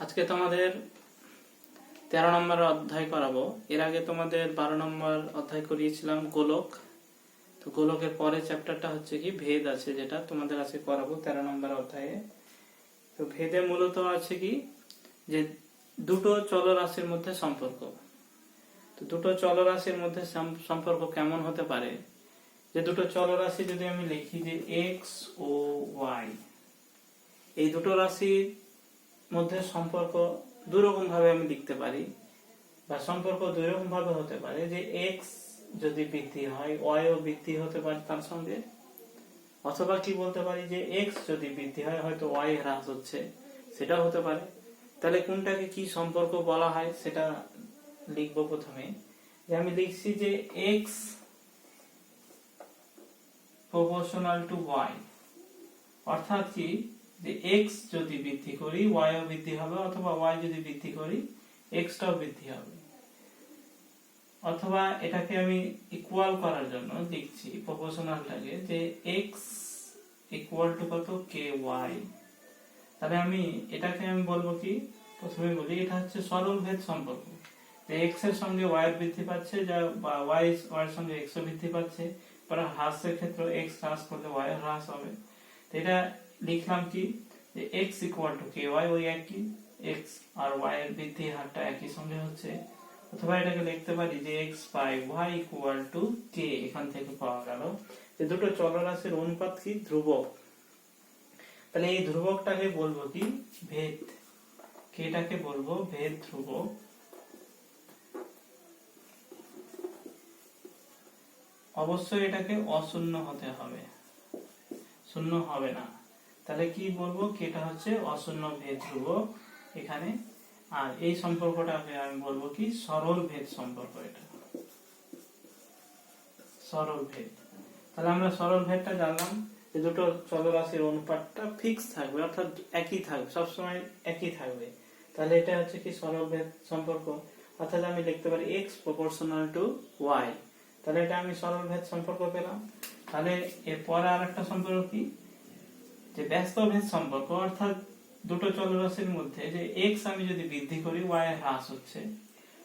আজকে তোমাদের 13 নম্বর অধ্যায় করাবো। এর আগে তোমাদের 12 নম্বর অধ্যায় করিয়েছিলাম গোলক। তো গোলকের পরে চ্যাপ্টারটা হচ্ছে কি ভেদ আছে, যেটা তোমাদের আজকে করাবো 13 নম্বর অধ্যায়ে। তো ভেদে মূলত আছে কি যে দুটো চলরাশির মধ্যে সম্পর্ক। তো দুটো চলরাশির মধ্যে সম্পর্ক কেমন হতে পারে, যে দুটো চলরাশি যদি আমি লিখি যে এক্স ও ওয়াই, এই দুটো রাশির মধ্যে সম্পর্ক দুরকম ভাবে আমি লিখতে পারি, বা সম্পর্ক দুই রকম ভাবে হতে পারে যে এক্স যদি বৃদ্ধি হয় ওয়াই ও বৃদ্ধি হতে পারে তার সঙ্গে, অথবা কি বলতে পারি যে এক্স যদি বৃদ্ধি হয় হয়তো ওয়াই হ্রাস হচ্ছে, সেটাও হতে পারে। তাহলে কোনটাকে কি সম্পর্ক বলা হয় সেটা লিখবো। প্রথমে যে আমি লিখছি যে এক্স প্রপোর্শনাল টু ওয়াই, অর্থাৎ কি যে এক্স যদি বৃদ্ধি করি ওয়াই ও বৃদ্ধি হবে, অথবা ওয়াই যদি বৃদ্ধি করি এক্সটাও বৃদ্ধি হবে। অথবা এটাকে আমি ইকুয়াল করার জন্য লিখছি প্রপোর্শনালটাকে যে এক্স ইকুয়াল টু কত কে ওয়াই। তাহলে এটাকে আমি বলবো কি, প্রথমে বলি এটা হচ্ছে সরল ভেদ সম্পর্ক, যে এক্স এর সঙ্গে ওয়াই এর বৃদ্ধি পাচ্ছে, যা বা ওয়াই এর সঙ্গে এক্স এর বৃদ্ধি পাচ্ছে, পরে হ্রাসের ক্ষেত্রে এক্স হ্রাস করলে ওয়াই এর হ্রাস হবে। তো এটা লিখলাম কি যে x equal to k y, ওই একই x আর y এর বৃদ্ধি হারটা একই সঙ্গে হচ্ছে। অথবা এটাকে লিখতে পারি যে x by y equal to k, এখান থেকে পাওয়া গেল যে দুটো চলরাশির অনুপাত কি ধ্রুবক। তাহলে এই ধ্রুবকটাকে বলবো কি ভেদ, কেটাকে বলবো ভেদ ধ্রুবক। অবশ্যই এটাকে অশূন্য হতে হবে, শূন্য হবে না। তাহলে কি বলবো কি এটা হচ্ছে অশূন্য ভেদ ধ্রুবক এখানে। আর এই সম্পর্কটাকে আমি বলবো কি সরল ভেদ সম্পর্ক, এটা সরল ভেদ। তাহলে আমরা সরল ভেদটা জানলাম যে দুটো চলরাশির অনুপাতটা ফিক্স থাকবে, অর্থাৎ একই থাকবে, সবসময় একই থাকবে। তাহলে এটা হচ্ছে কি সরল ভেদ সম্পর্ক। অর্থাৎ আমি লিখতে পারি এক্স প্রপোর্শনাল টু ওয়াই, তাহলে এটা আমি সরল ভেদ সম্পর্ক পেলাম। তাহলে এরপরে আর একটা সম্পর্ক কি যে ব্যস্ত ভেদ সম্পর্ক, অর্থাৎ দুটো চলরাশির মধ্যে যে এক্স আমি যদি বৃদ্ধি করি ওয়াই হ্রাস হচ্ছে,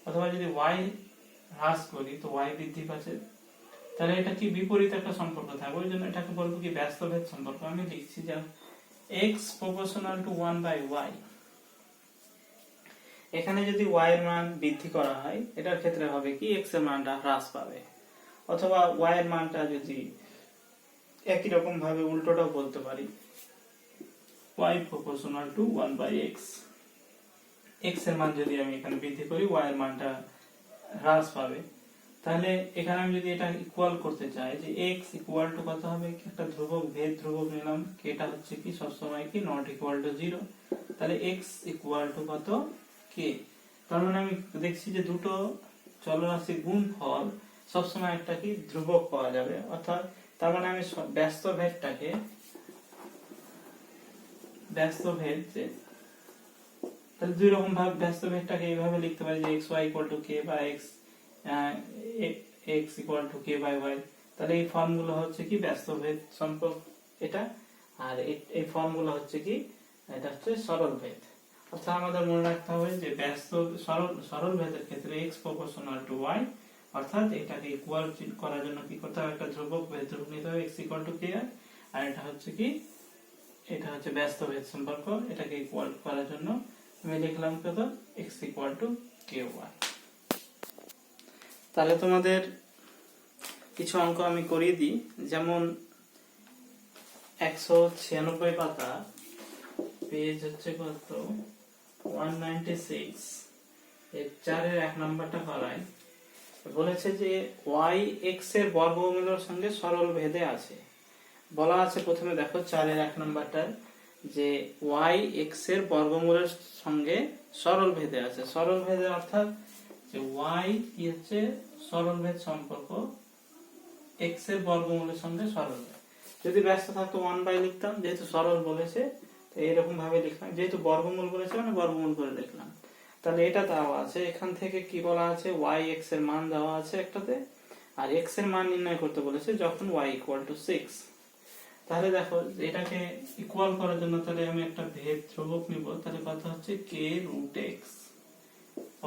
অথবা যদি ওয়াই হ্রাস করি তো ওয়াই বৃদ্ধি পাচ্ছে। তাহলে এটা কি বিপরীত একটা সম্পর্ক থাকবে, ওই জন্য এটাকে বলবো কি ব্যস্ত ভেদ সম্পর্ক। আমি লিখছি যে এক্স প্রপোর্শনাল টু 1/y, এখানে যদি ওয়াই এর মান বৃদ্ধি করা হয় এটার ক্ষেত্রে হবে কি এক্স এর মানটা হ্রাস পাবে। অথবা ওয়াই এর মানটা যদি একই রকম ভাবে উল্টোটাও বলতে পারি y proportional to 1/x, x এর মান যদি আমি এখানে বৃদ্ধি করি y এর মানটা হ্রাস পাবে। তাহলে এখানে আমি যদি এটা ইকুয়াল করতে চাই যে x ইকুয়াল টু কত হবে, একটা ধ্রুবক ভেদ ধ্রুবক নিলাম, এটা হচ্ছে কি সবসময় কি নট ইকুয়াল টু 0। তাহলে x ইকুয়াল টু কত k। তার মানে আমি দেখছি যে দুটো চলরাশির গুণফল সবসময় একটা কি ধ্রুবক পাওয়া যাবে। অর্থাৎ তার মানে আমি ব্যস্ত ভেদটাকে ব্যস্ত ভেদ, তাহলে দুই রকম ভাবে ব্যস্ত ভেদটাকে এইভাবে লিখতে পারি যে xy ইকুয়াল টু k বা x equal to k by y। তাহলে এই ফর্মগুলো হচ্ছে কি ব্যস্ত ভেদ সম্পর্ক এটা, আর এই ফর্মগুলো হচ্ছে কি এটা হচ্ছে সরল ভেদ। অর্থাৎ আমাদের মনে রাখতে হবে যে ব্যস্ত সরল ভেদের ক্ষেত্রে x প্রপোর্শনাল টু y, অর্থাৎ এটাকে ইকুয়াল করার জন্য কি করতে হবে, একটা ধ্রুবক ভেদ ধ্রুবক নিতে হবে x ইকুয়াল টু k, আর এটা হচ্ছে কি এটা হচ্ছে ব্যস্ত ভেদ সম্পর্ক। এটাকে ইকুয়াল করার জন্য আমি লিখলাম কত x ইকুয়াল টু ky। তাহলে তোমাদের কিছু অঙ্ক আমি করিয়ে দিই। যেমন 196 পাতা, পেজ হচ্ছে কত 196, এর 4-এর 1 নাম্বারটা করাই। বলেছে যে y x এর বর্গমূলের সঙ্গে সরল ভেদে আছে। বলা আছে প্রথমে দেখো 4-এর 1 নাম্বারটা যে y x এর বর্গমূলের সঙ্গে সরল ভেদে আছে। সরল ভেদের অর্থাৎ যে y কি হচ্ছে সরল ভেদ সম্পর্ক, x এর বর্গমূলের সঙ্গে সরল ভেদ। যদি ব্যস্ত থাকতো 1/, লিখতাম, যেহেতু সরল বলেছে তো এরকম ভাবে লিখলাম, যেহেতু বর্গমূল বলেছে মানে বর্গমূল করে লিখলাম। তাহলে এটা দেওয়া আছে, এখান থেকে কি বলা আছে y x এর মান দেওয়া আছে একটাতে, আর x এর মান নির্ণয় করতে বলেছে যখন y ইকুয়াল টু 6। তাহলে দেখো এটাকে ইকুয়াল করার জন্য তাহলে আমি একটা ভেদ ধ্রুবক নিব, তাহলে কথা হচ্ছে কে রুট এক্স।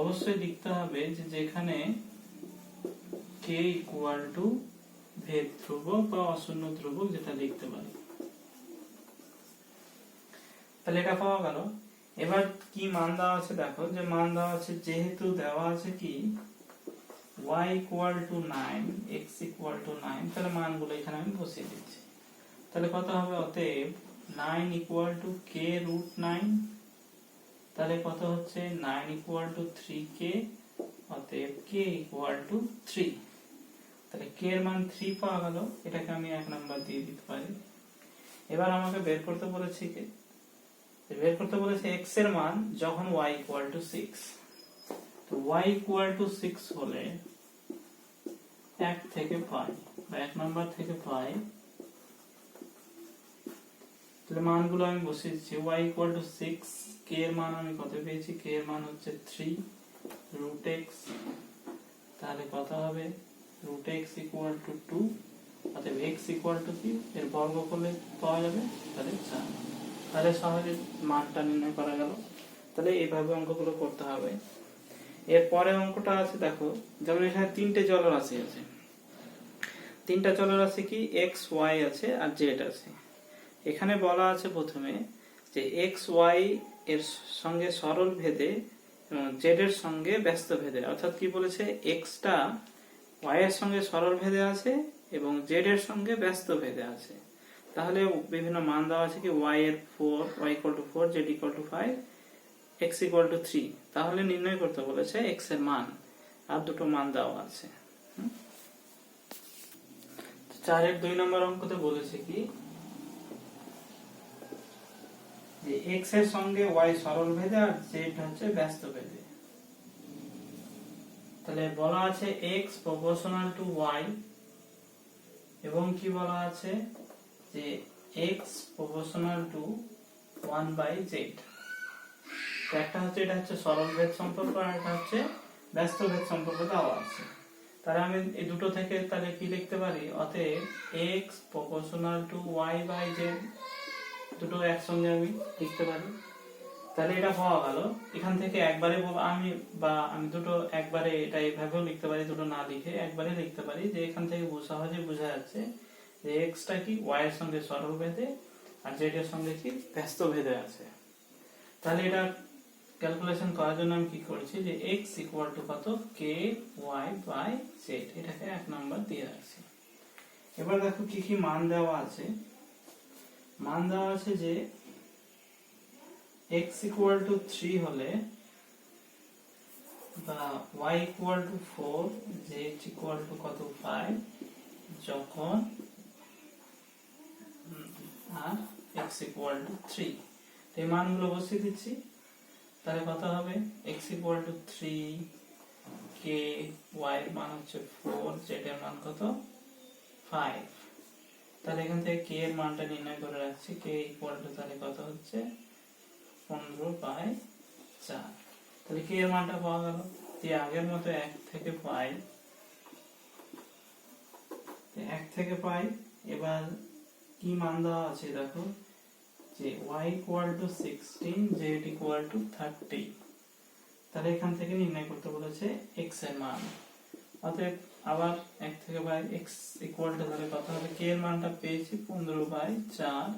অবশ্যই লিখতে হবে যে যেখানে কে ইকুয়াল টু ভেদ ধ্রুবক বা অশূন্য ধ্রুবক যেটা লিখতে পারি। তাহলে এটা পাওয়া গেল। এবার কি মান দেওয়া আছে দেখো, যে মান দেওয়া আছে যেহেতু দেওয়া আছে কি y equal two 9 x equal two 9, তাহলে মানগুলো এখানে আমি বসিয়ে দিচ্ছি। তাহলে কত হবে, অতএব 9 ইকুয়াল টু কে রুট 9, তাহলে কত হচ্ছে 9 ইকুয়াল টু 3k, অতএব কে ইকুয়াল টু 3। তাহলে কে এর মান 3 পাওয়া গেল, এটাকে আমি 1 নাম্বার দিয়ে দিতে পারি। এবার আমাকে বের করতে বলেছে x এর মান যখন y ইকুয়াল টু 6। তো y ইকুয়াল টু 6 হলে 1 থেকে পাই বা 1 নাম্বার থেকে পাই, তাহলে মানগুলো আমি বসিয়ে দিচ্ছি। y ইকুয়াল টু 6, k এর মান আমি কত পেয়েছি, k এর মান হচ্ছে 3 রুট x, তাহলে কত হবে রুট x ইকুয়াল টু 2, অতএব x ইকুয়াল টু কি এর বর্গ করলে পাওয়া যাবে, তাহলে 4। তাহলে সহজে মানটা নির্ণয় করা গেল। তাহলে এইভাবে অঙ্কগুলো করতে হবে। এরপরে অঙ্কটা আছে দেখো, যেমন এখানে তিনটে চলরাশি আছে, তিনটা চলরাশি কি x y আছে আর z আছে। এখানে বলা আছে প্রথমে যে x y এর সঙ্গে সরল ভেদে এবং z এর সঙ্গে ব্যস্ত ভেদে, অর্থাৎ কি বলেছে x টা y এর সঙ্গে সরল ভেদে আছে এবং z এর সঙ্গে ব্যস্ত ভেদে আছে। তাহলে বিভিন্ন মান দেওয়া আছে কি y এর 4, y equal two 4, z equal to 5, x equal two 3। তাহলে নির্ণয় করতে বলেছে x এর মান, আর দুটো মান দেওয়া আছে। 4 এর 2 নম্বর অঙ্কতে বলেছে কি যে x এর সঙ্গে y সরল ভেদে আর z হচ্ছে ব্যস্ত ভেদে। তাহলে বলা আছে x প্রপোর্শনাল টু y, এবং কি বলা আছে যে x প্রপোর্শনাল টু 1/z। একটা হচ্ছে এটা হচ্ছে সরল ভেদ সম্পর্ক, আর একটা হচ্ছে ব্যস্ত ভেদ সম্পর্ক দেওয়া আছে। তাহলে আমি এই দুটো থেকে তাহলে কি লিখতে পারি, অতএব x প্রপোর্শনাল টু y/z দুটো একসঙ্গে আমি লিখতে পারি। তাহলে এটা পাওয়া গেল। এখান থেকে একবারে আমি দুটো একবারে এটা এইভাবেও লিখতে পারি, দুটো না লিখে একবারে লিখতে পারি, যে এখান থেকে সহজে বোঝা যাচ্ছে যে x টা কি y এর সঙ্গে সরল ভেদে আর z এর সঙ্গে কি ব্যস্ত ভেদে আছে। তাহলে এটা ক্যালকুলেশন করার জন্য আমি কি করছি, যে x ইকুয়াল টু কত ky বাই z, এটাকে 1 নাম্বার দিয়ে রাখছি। এবার দেখো কি কি মান দেওয়া আছে। মান দেওয়া আছে যে x ইকুয়াল টু 3 হলে বা y equal two 4, z equal to কত 5, যখন আর x ইকুয়াল টু 3। এই মানগুলো বসিয়ে দিচ্ছি। তাহলে কত হবে x equal two 3, k y এর মান হচ্ছে 4, z এর মান কত 5। তাহলে এখান থেকে k এর মানটা নির্ণয় করে রাখছি, k ইকুয়াল টু তাহলে কত হচ্ছে 15/4। তাহলে k এর মানটা পাওয়া গেল। যে আগের মতো 1 থেকে পাই, 1 থেকে পাই। এবার কি মান দেওয়া আছে দেখো, যে y equal two 16, z equal to 30। তাহলে এখান থেকে নির্ণয় করতে বলেছে x এর মান। অতএব আবার 1 থেকে পাই x ইকুয়াল টু তাহলে কত হবে, k এর মানটা পেয়েছি 15/4।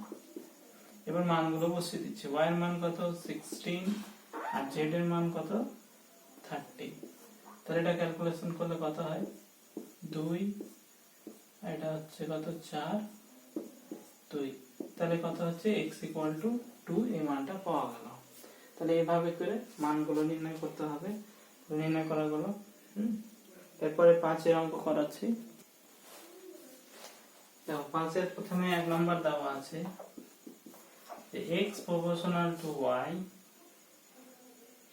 এবার মানগুলো বসিয়ে দিচ্ছি। y এর মান কত 16 আর z এর মান কত 30। তাহলে এটা ক্যালকুলেশন করলে কত হয় 2, এটা হচ্ছে কত 4, 2। তাহলে কত হচ্ছে x ইকুয়াল টু 2, এই মানটা পাওয়া গেল। তাহলে এইভাবে করে মানগুলো নির্ণয় করতে হবে। নির্ণয় করা গেল। এরপরে 5 এর অঙ্ক করাচ্ছি। দেখো 5 এর প্রথমে 1 নাম্বার দেওয়া আছে যে x প্রপোর্শনাল টু y।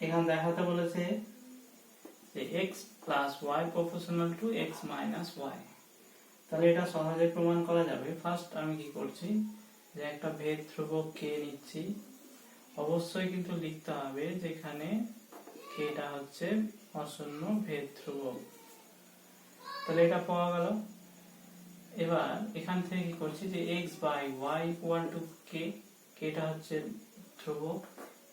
এখানে দেখাতে বলেছে যে x plus y proportional to x minus y। তাহলে এটা সহজে প্রমাণ করা যাবে। ফার্স্ট আমি কি করছি, যে একটা ভেদ ধ্রুবক k নিচ্ছি। অবশ্যই কিন্তু লিখতে হবে যেখানে k টা হচ্ছে অশূন্য ভেদ ধ্রুবক। তাহলে এটা পাওয়া গেল। এবার এখান থেকে কি করছি যে x by y equal to k, কেটা হচ্ছে ধ্রুবক।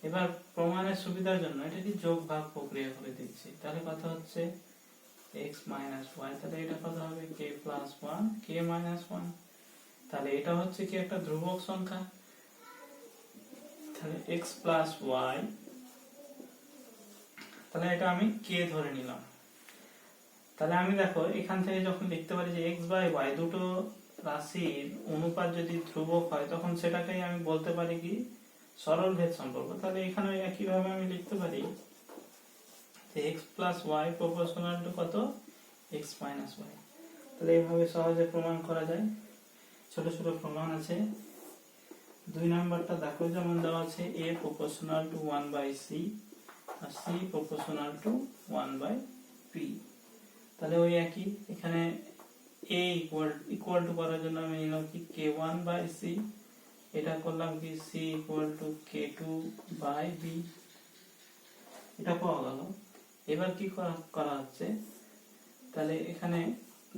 এবার প্রমাণের সুবিধার জন্য এটা কি যোগ ভাগ প্রক্রিয়া করে দিচ্ছি, তাহলে কত হচ্ছে x মাইনাস y, তাহলে এটা কত হবে k প্লাস 1 k মাইনাস 1, তাহলে এটা হচ্ছে কি একটা ধ্রুবক সংখ্যা, তাহলে x প্লাস y, তাহলে এটা আমি k ধরে নিলাম। তাহলে আমি দেখো এখান থেকে যখন লিখতে পারি যে x বাই y দুটো রাশির অনুপাত যদি ধ্রুবক হয় তখন সেটাকেই আমি বলতে পারি কি সরল ভেদ সম্পর্ক। তাহলে এখানে একইভাবে আমি লিখতে পারি যে x plus y proportional two কত x মাইনাস y। তাহলে এইভাবে সহজে প্রমাণ করা যায়। ছোট ছোট প্রমাণ আছে। 2 নাম্বারটা দেখো যেমন দেওয়া আছে a proportional to 1 by c আর c proportional to 1 by p। তাহলে ওই একই এখানে a ইকুয়াল টু করার জন্য আমি নিলাম কি k1 বাই c, এটা করলাম কি c equal to k2 by b, এটা পাওয়া গেল। এবার কি করা হচ্ছে, তাহলে এখানে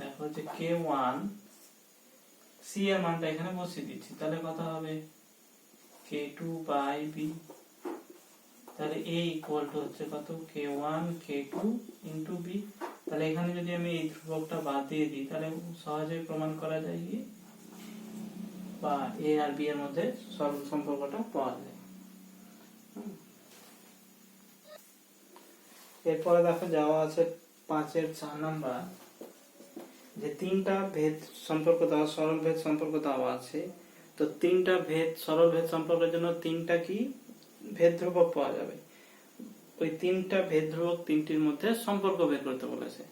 দেখো যে k1 c এর মানটা এখানে বসিয়ে দিচ্ছি, তাহলে কত হবে k2 বাই b, তাহলে a ইকুয়াল টু হচ্ছে কত k1 k2 ইনটু b। তাহলে এখানে যদি আমি এই ধ্রুবকটা বাদ দিয়ে দিই তাহলে সহজেই প্রমাণ করা যায় কি বা a আর b এর মধ্যে সরল সম্পর্কটা পাওয়া যায়। এরপরে দেখো যাওয়া আছে 5-এর 4 নাম্বার, যে 3টা ভেদ সম্পর্ক দেওয়া, সরল ভেদ সম্পর্ক দেওয়া আছে। তো 3টা ভেদ সরল ভেদ সম্পর্কের জন্য 3টা কি ভেদ ধ্রুবক পাওয়া যাবে। ওই 3টা ভেদ ধ্রুবক 3টির মধ্যে সম্পর্ক বের করতে বলেছে।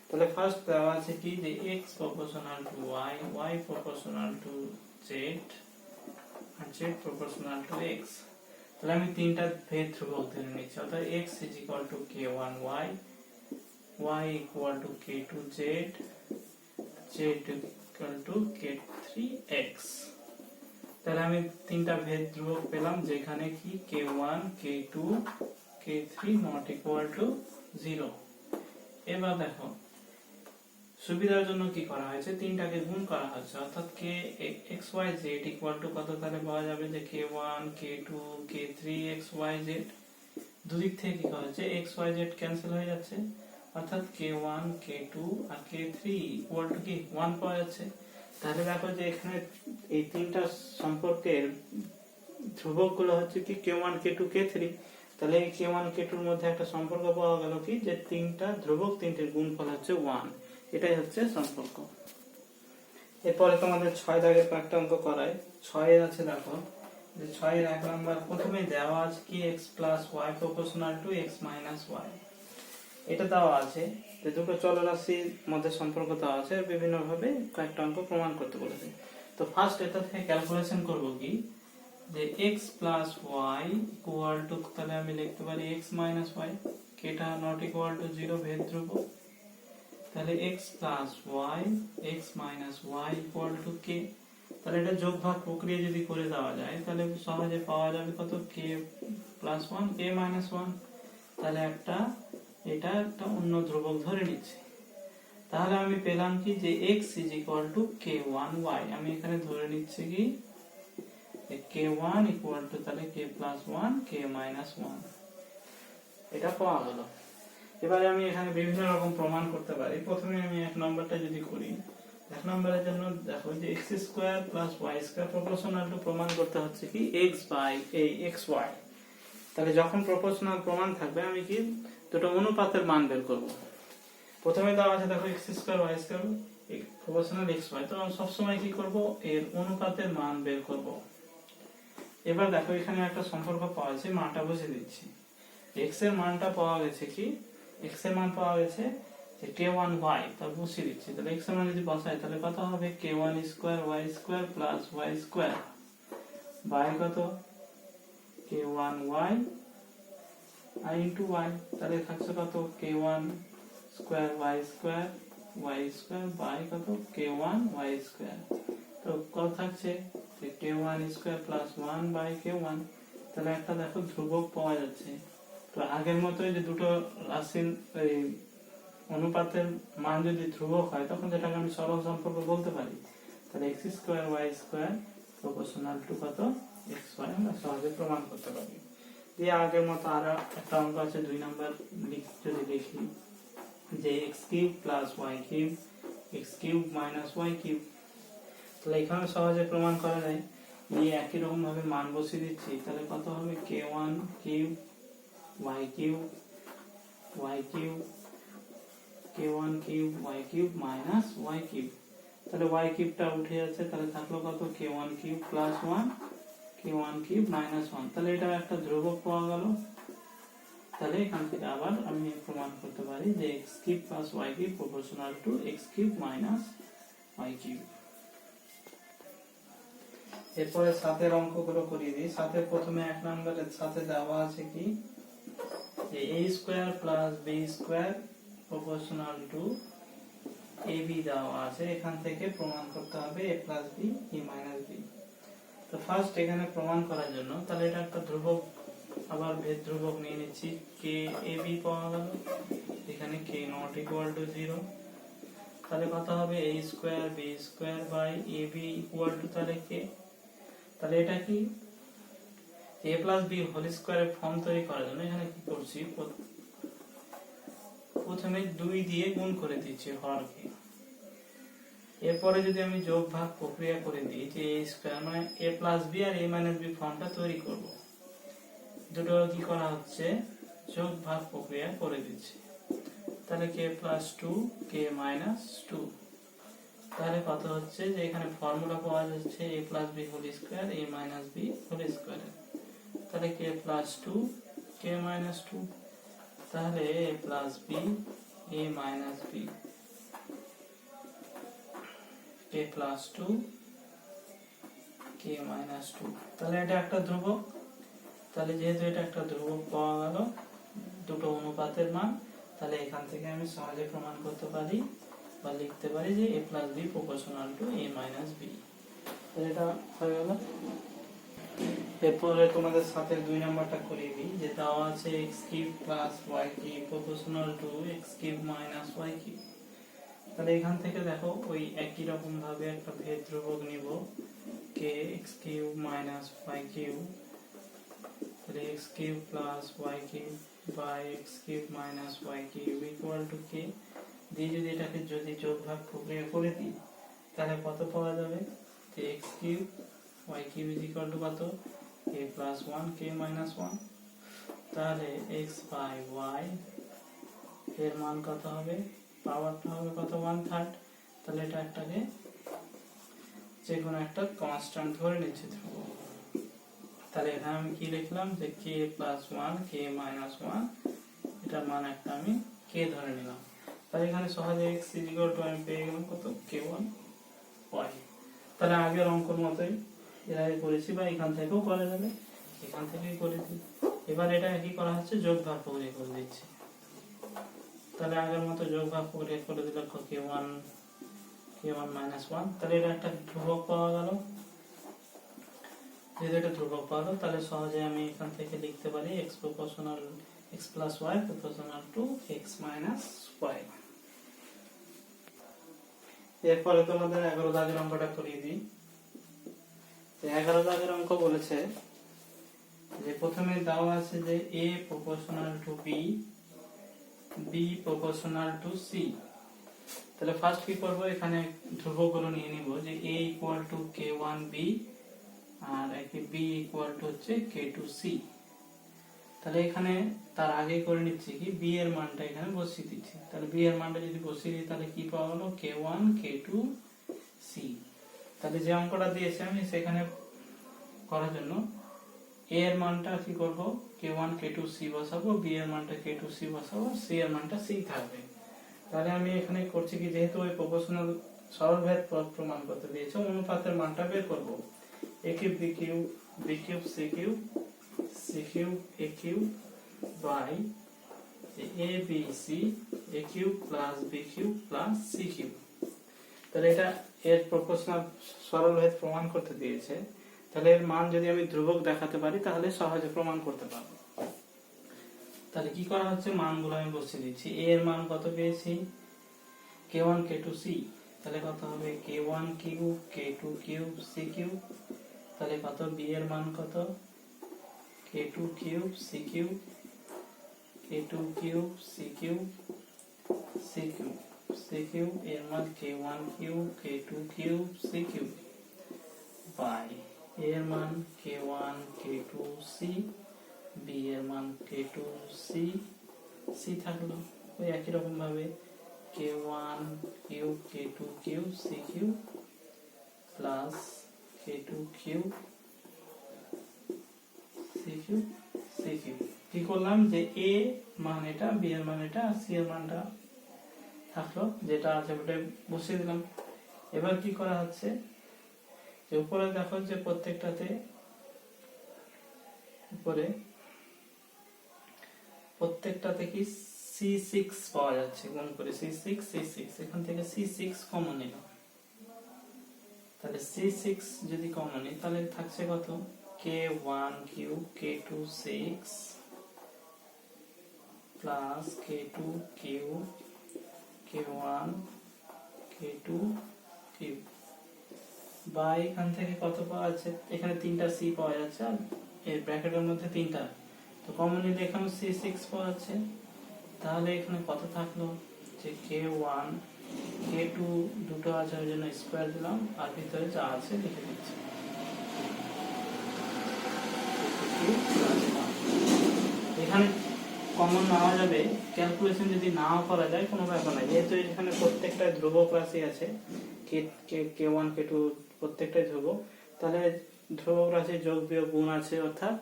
তাহলে ফার্স্ট দেওয়া আছে কি যে x proportional to y, y proportional to z আর z প্রপোর্শনাল টু x। তাহলে আমি 3টা ভেদ ধ্রুবক ধরে নিচ্ছি, অর্থাৎ x is equal to k1y, y equal to k2z, z equal to k3x। তাহলে আমি 3টা ভেদ ধ্রুবক পেলাম যেখানে কি k1 k2 k3 not equal to 0। এবার দেখো সুবিধার জন্য কি করা হয়েছে, 3টাকে গুণ করা হয়েছে, অর্থাৎ k x y z equal to কত, তাহলে পাওয়া যাবে যে k1 k2 k3 x y z। দুদিক থেকে কি করা হয়েছে x y z ক্যান্সেল হয়ে যাচ্ছে, অর্থাৎ k1 k2 R k3 equal to কি 1 পাওয়া যাচ্ছে। তাহলে দেখো যে এখানে এই 3টা সম্পর্কের ধ্রুবক গুলো হচ্ছে কি k1 k2 k3। তাহলে এই k1 k2 এর মধ্যে একটা সম্পর্ক পাওয়া গেল কি যে 3টা ধ্রুবক 3টির গুণফল হচ্ছে 1, এটাই হচ্ছে সম্পর্ক। এরপরে তোমাদের 6 দাগের কয়েকটা অঙ্ক করাই। 6 আছে দেখো যে 6 এর 1 নাম্বার প্রথমে দেওয়া আছে কি x plus y proportional to x minus y। এটা দেওয়া আছে যে দুটো চলরাশির মধ্যে সম্পর্ক দেওয়া আছে, বিভিন্ন ভাবে কয়েকটা অঙ্ক প্রমাণ করতে বলেছে। তো ফার্স্ট এটা থেকে ক্যালকুলেশন করব কি যে x plus y equal to, তাহলে আমি লিখতে পারি x মাইনাস y, কেটা নট ইকুয়াল টু 0 ভেদ ধ্রুবক। তাহলে x plus y x minus y equal to k। তাহলে এটা যোগ ভাগ প্রক্রিয়া যদি করে দেওয়া যায় তাহলে সহজে পাওয়া যাবে কত k প্লাস 1 k মাইনাস 1। তাহলে এটা একটা অন্য ধ্রুবক ধরে নিচ্ছি। তাহলে আমি পেলাম কি যে x is equal to k1y, আমি এখানে ধরে নিচ্ছি কি k1 equal to তাহলে k plus 1 k minus 1, এটা পাওয়া গেল। এবারে আমি এখানে বিভিন্ন রকম প্রমাণ করতে পারি। প্রথমে আমি 1 নম্বরটা যদি করি, 1 নম্বরের জন্য দেখো যে x square plus y square proportional to প্রমাণ করতে হচ্ছে কি x বাই এই xy। তাহলে যখন প্রপোর্শনাল প্রমাণ থাকবে আমি কি দুটো অনুপাতের মান বের করব। প্রথমে দেওয়া আছে দেখো x square y square proportional xy, তো আমি সব সময় কি করব এর অনুপাতের মান বের করব। এবার দেখো এখানে একটা সম্পর্ক পাওয়া আছে, মানটা বসিয়ে দিচ্ছি। x এর মানটা পাওয়া গেছে কি, x এর মান পাওয়া গেছে যে k1y, তার বসিয়ে দিচ্ছি। তাহলে x এর মান যদি বসাই তাহলে কত হবে k1 square y square plus y square by কত k1y আর ইনটু y, তাহলে থাকছে কত k1 square y square by কত k1 y স্কয়ার। তো কত থাকছে যে k1 square plus 1 by k1। তাহলে একটা দেখো ধ্রুবক পাওয়া যাচ্ছে। তো আগের মতোই যে দুটো রাশির অনুপাতের মান যদি ধ্রুবক হয় তখন যেটাকে আমি সরল সম্পর্ক বলতে পারি। তাহলে x square y square proportional to কত xy আমরা সহজে প্রমাণ করতে পারি। দিয়ে আগের মতো আর একটা অঙ্ক আছে 2 নাম্বার যদি লিখি যে x cube plus y cube x cube minus y cube. তাহলে এখানে সহজে প্রমাণ করা যায়। দিয়ে একই রকম ভাবে মান বসিয়ে দিচ্ছি, তাহলে কত হবে k1 cube y cube y cube k1 cube y cube minus y cube. তাহলে y কিউবটা উঠে যাচ্ছে, তাহলে থাকলো কত k1 cube plus 1 k1 cube minus 1। তাহলে এটা একটা ধ্রুবক পাওয়া গেল। তাহলে এখান থেকে আবার আমি প্রমাণ করতে পারি যে x cube plus y cube proportional to x cube minus y cube. এরপরে সাতের অঙ্কগুলো করিয়ে দিই। সাথে প্রথমে 1 নম্বরের সাথে দেওয়া আছে কি যে a square plus b square proportional to ab দেওয়া আছে। এখান থেকে প্রমাণ করতে হবে a plus b e minus b। তো ফার্স্ট এখানে প্রমাণ করার জন্য তাহলে এটা একটা ধ্রুবক, আবার ভেদ ধ্রুবক নিয়ে নিচ্ছি k ab পাওয়া গেল। এখানে k নট ইকুয়াল টু 0। তাহলে কত হবে a square b square by ab equal to তাহলে k। তাহলে এটা কি a প্লাস b হোল স্কয়ারের ফর্ম তৈরি করার জন্য এখানে কি করছি, প্রথমে 2 দিয়ে গুণ করে দিচ্ছি হরকে। এরপরে যদি আমি যোগ ভাগ প্রক্রিয়া করে দিই যে a স্কয়ার মানে a প্লাস b আর a মাইনাস b ফর্মটা তৈরি করব, দুটো কি করা হচ্ছে যোগ ভাগ প্রক্রিয়া করে দিচ্ছি। তাহলে k প্লাস 2 k মাইনাস 2। তাহলে কত হচ্ছে যে এখানে ফর্মুলা পাওয়া যাচ্ছে a plus b whole square a minus b whole square. তাহলে k প্লাস 2 k মাইনাস 2। তাহলে a plus b a minus b k plus 2 k minus 2। তাহলে এটা একটা ধ্রুবক। তাহলে যেহেতু এটা একটা ধ্রুবক পাওয়া গেল দুটো অনুপাতের মান, তাহলে এখান থেকে আমি সহজে প্রমাণ করতে পারি বা লিখতে পারি যে a plus b proportional to a minus b। তাহলে এটা হয়ে গেল। এরপরে তোমাদের সাথে 2 নাম্বারটা করিয়ে দিই যে দেওয়া আছে x cube plus y cube proportional to x cube minus y cube. তাহলে এখান থেকে দেখো ওই একই রকম ভাবে একটা ভেদ ধ্রুবক নিব k x cube minus y cube. তাহলে x cube plus y cube by x cube minus y cube equal to k। দিয়ে যদি এটাকে যদি যোগ ভাগ প্রক্রিয়া করে দিই তাহলে কত পাওয়া যাবে যে x cube y cube is equal to কত a প্লাস 1 k মাইনাস 1। তাহলে x বাই y এর মান কত হবে, পাওয়ারটা হবে কত 1/3। তাহলে এটা একটাকে যে কোনো একটা কনস্ট্যান্ট ধরে নিচ্ছি ধ্রুবক। তাহলে এখানে আমি কি লিখলাম যে k প্লাস 1 k মাইনাস 1, এটার মান একটা আমি k ধরে নিলাম। তাহলে এখানে সহজে x ইজ ইকুয়াল টু আমি পেয়ে গেলাম কত k1 y। তাহলে আগের অঙ্কের মতোই এর আগে করেছি বা এখান থেকেও করা যাবে, এখান থেকেই করে দিই। এবার এটা কি করা হচ্ছে যোগ ভাগ প্রক্রিয়া করে দিচ্ছি। তাহলে আগের মতো যোগ ভাগ প্রক্রিয়া করে দিলে k1 মাইনাস 1। তাহলে এটা একটা ধ্রুবক পাওয়া গেল। যেহেতু এটা ধ্রুবক পাওয়া, তাহলে সহজে আমি এখান থেকে লিখতে পারি x proportional x plus y proportional to x minus y। এরপরে তোমাদের 11 দাগের অঙ্কটা করিয়ে দিই। 11 দাগের অঙ্ক বলেছে যে প্রথমে দেওয়া আছে যে a proportional two b b proportional to c। তাহলে ফার্স্ট কি করব, এখানে ধ্রুবকগুলো নিয়ে নিব যে a ইকুয়াল টু k1b আর একটি b ইকুয়াল টু হচ্ছে k2c। তাহলে এখানে তার আগে করে নিচ্ছি কি b এর মানটা এখানে বসিয়ে দিচ্ছি। তাহলে b এর মানটা যদি বসিয়ে দিই তাহলে কি পাওয়া হলো k1 k2 c। তাহলে যে অঙ্কটা দিয়েছে আমি সেখানে করার জন্য a এর মানটা কি করব k1 k2 c বসাবো, b এর মানটা k2 c বসাবো, c এর মানটা c থাকবে। তাহলে আমি এখানে করছি কি যেহেতু ওই প্রপোর্শনাল সরলভেদ প্রমাণ করতে দিয়েছে অনুপাতের মানটা বের করব। a cube b cube b cube c cube c cube a cube by a b c a cube plus b cube plus c cube. তাহলে এটা এর প্রপোর্শনাল সরলভেদ প্রমাণ করতে দিয়েছে। তাহলে এর মান যদি আমি ধ্রুবক দেখাতে পারি তাহলে সহজে প্রমাণ করতে পারবো। তাহলে কি করা হচ্ছে, মানগুলো আমি বসিয়ে দিচ্ছি। a এর মান কত পেয়েছি, k1 k2 c, তাহলে কত হবে k1 cube k2 cube c cube, তাহলে কত b এর মান কত k2 cube c cube k2 cube c cube c cube c cube এর মান k1 cube k2 cube c cube by এর মান k1 k2 c, b এর মান k2 c c থাকলো ওই একই রকম ভাবে k1 cube k2 cube c cube plus k2 cube c cube c cube. কি করলাম যে a মান এটা, b এর মান এটা, c এর মানটা থাকলো যেটা আছে ওটা বসিয়ে দিলাম। এবার কি করা হচ্ছে যে উপরে দেখো যে প্রত্যেকটাতে উপরে প্রত্যেকটাতে কি C6 পাওয়া যাচ্ছে, গুণ করে C6 C6, এখান থেকে C6 কমন নিলাম। তাহলে C6 যদি কমন নিই তাহলে থাকছে কত k1 cube k2 6 plus k2 cube k1 k2 cube বা এখান থেকে কত পাওয়া যাচ্ছে, এখানে তিনটা c পাওয়া যাচ্ছে আর এই ব্র্যাকেটের মধ্যে তিনটা, তো কমন নিলে এখানে C6 পাওয়া যাচ্ছে। তাহলে এখানে কত থাকলো যে k1 k2 দুটো আছে ওই জন্য স্কোয়ার দিলাম আর ভিতরে যা আছে লিখে দিচ্ছি। এখানে কমন নেওয়া যাবে, ক্যালকুলেশন যদি নাও করা যায় কোনো ব্যাপার নাই, যেহেতু এখানে প্রত্যেকটা ধ্রুবক রাশি আছে k1 k2 প্রত্যেকটাই ধ্রুবক, তাহলে ধ্রুবক রাশি যোগ বিয়োগ গুণ আছে, অর্থাৎ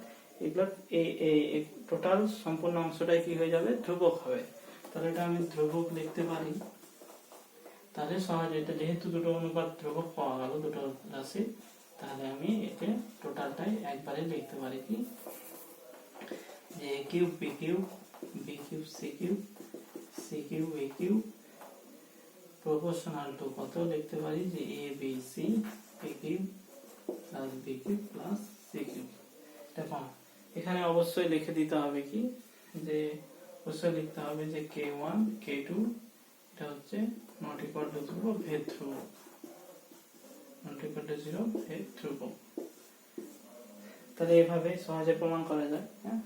এগুলো এই টোটাল সম্পূর্ণ অংশটাই কি হয়ে যাবে ধ্রুবক হবে। তাহলে এটা আমি ধ্রুবক লিখতে পারি, তাহলে সহজে এটা যেহেতু দুটো অনুপাত ধ্রুবক পাওয়া গেল দুটো রাশি, তাহলে আমি এতে টোটালটাই একবারে লিখতে পারি কি যে a cube b cube b cube c cube c cube a cube proportional to কত লিখতে পারি যে a b c a cube plus b cube plus c cube. দেখো এখানে অবশ্যই লিখে দিতে হবে কি যে অবশ্যই লিখতে হবে যে k1 k2 এটা হচ্ছে নট ইকুয়াল টু 0 ভেদ ধ্রুবক, নট ইকুয়াল টু 0 ভেদ ধ্রুবক। তাহলে এভাবে সহজে প্রমাণ করা যায়। হ্যাঁ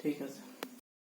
ঠিক আছে।